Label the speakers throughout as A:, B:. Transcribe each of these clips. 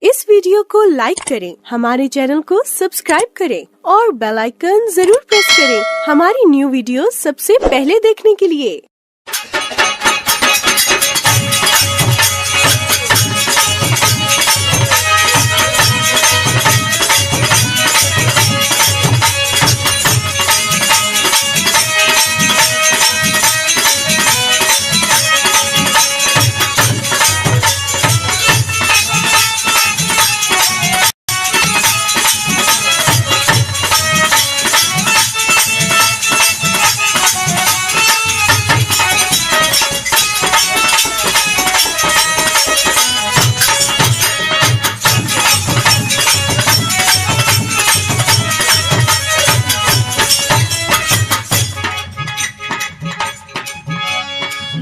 A: इस video को लाइक करें, हमारे चैनल को सब्सक्राइब करें और बेल आइकन जरूर प्रेस करें हमारी न्यू वीडियो सबसे पहले देखने के लिए।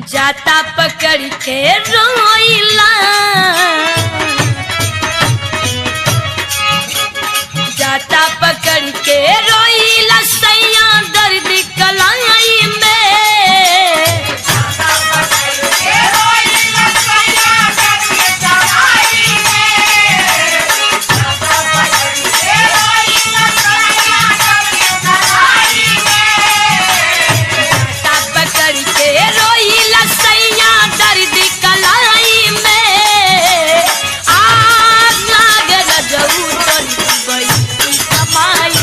B: जाता पकड़ के रोइला, जाता पकड़ के रोइला सैया दर्द कलाई में, जाता पकड़ के रोइला सैया दर्द कलाई में, जाता पकड़ के रोइला सैया दर्द कलाई में, जाता पकड़ के रोइला सैया दर्द कलाई में, आग लाग रजऊ चल गई कमाई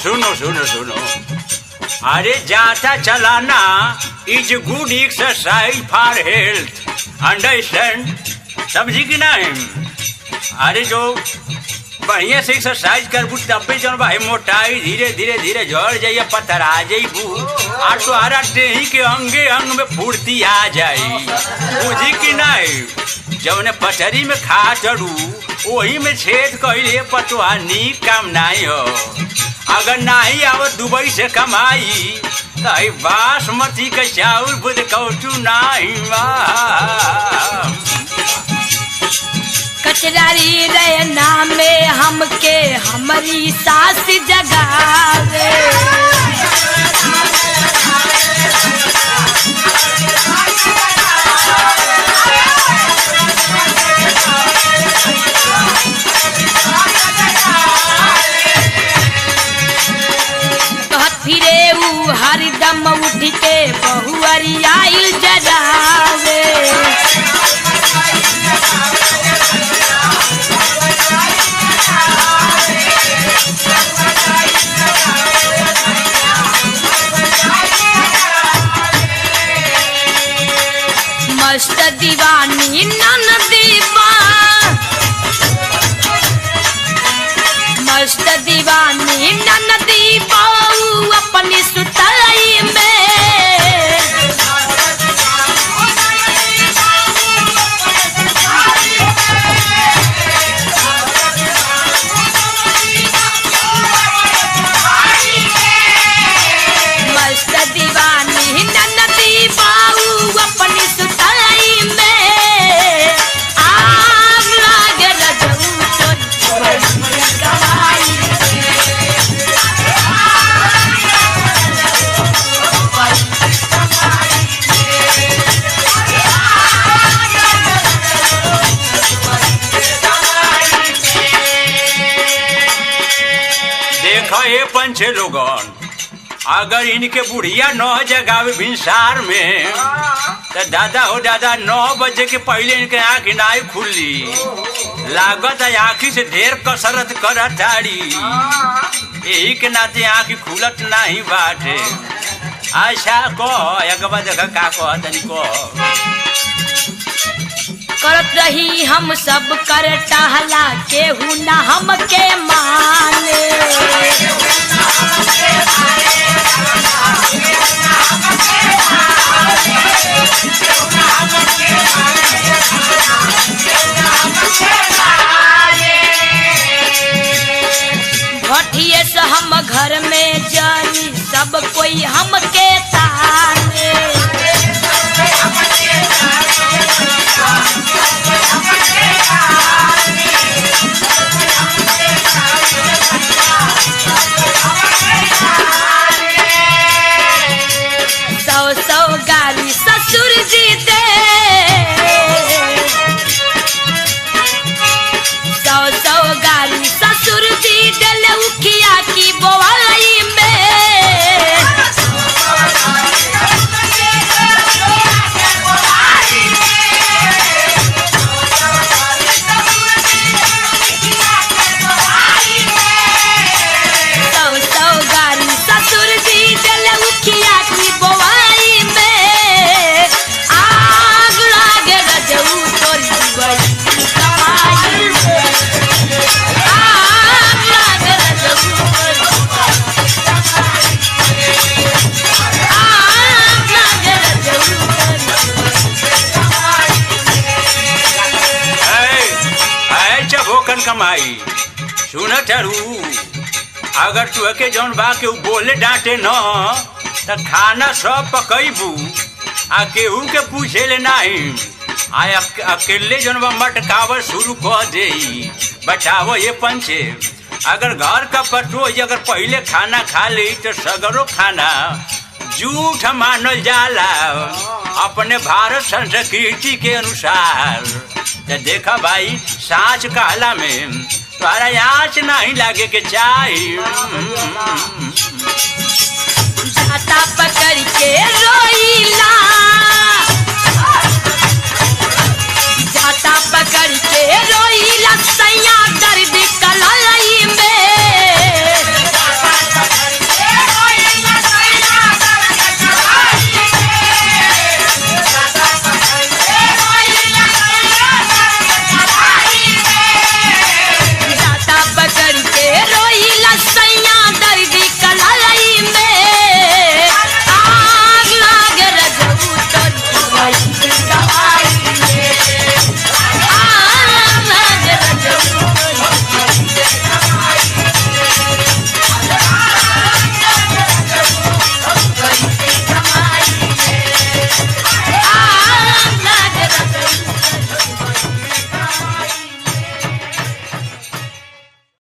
C: सुनो सुनो सुनो, अरे जाता चलाना is good exercise for health, understand? समझी कि नहीं? अरे जो बढ़िया से एक्सरसाइज करबू तबे जौन भाई मोटाई धीरे धीरे धीरे झड़ जाइए, पतरा जाइबू और तुम्हारा देही के अंगे अंग में फुर्ती आ जाई, बुझी कि नहीं? जौने पटरी में खा चढ़ू वही में छेद कइले पतवा नीक काम नहीं हो। अगर नहीं आवत दुबई से कमाई तो बासमती का चाउर बुध कौटू नहीं।
B: कचरारी रहना में हमके हमारी सास जगावे, फिरे ऊ हरदम उठ के बहुअरी आइल जगावे, मस्त दीवानी ननदीबा, मस्त दीवानी ननदीबा अपनी सुताई में, मस्त दीवानी ननदीबा अपनी सुताई में, आग लागे रजऊ कमाई
C: देखो ये पंचे लोगन, अगर इनके बुढ़िया 9 जगावे भिनसार में तो दादा हो दादा 9 बजे के पहले इनके आँख नहीं खुली, लागत है आँखी से ढेर कसरत करत ताड़ी, यही के नाते आँख खुलत नहीं बाटे। अच्छा कह एक बार देख का कह तनी कह।
B: करत रही हम सब कर टहला केहू न हमके माने, भटिये से हम घर में जानी सब कोई हमके ताने,
C: कैसन कमाई। सुन चरू, अगर तू के जौन बा के बोले डांटे न त खाना सब पकैबू आ केहू के पूछे ले नहीं आ अकेले जौन बा मटकावल शुरू कर दे। बताओ ये पंचे, अगर घर का पटोई अगर पहले खाना खा ली तो सगरो खाना झूठ मानल जाला अपने भारत संस्कृति के अनुसार। तो देखा भाई, साँच कहला में तुम्हारा आँच नहीं लागे के चाहिए।
B: जाता पकड़ के रोईला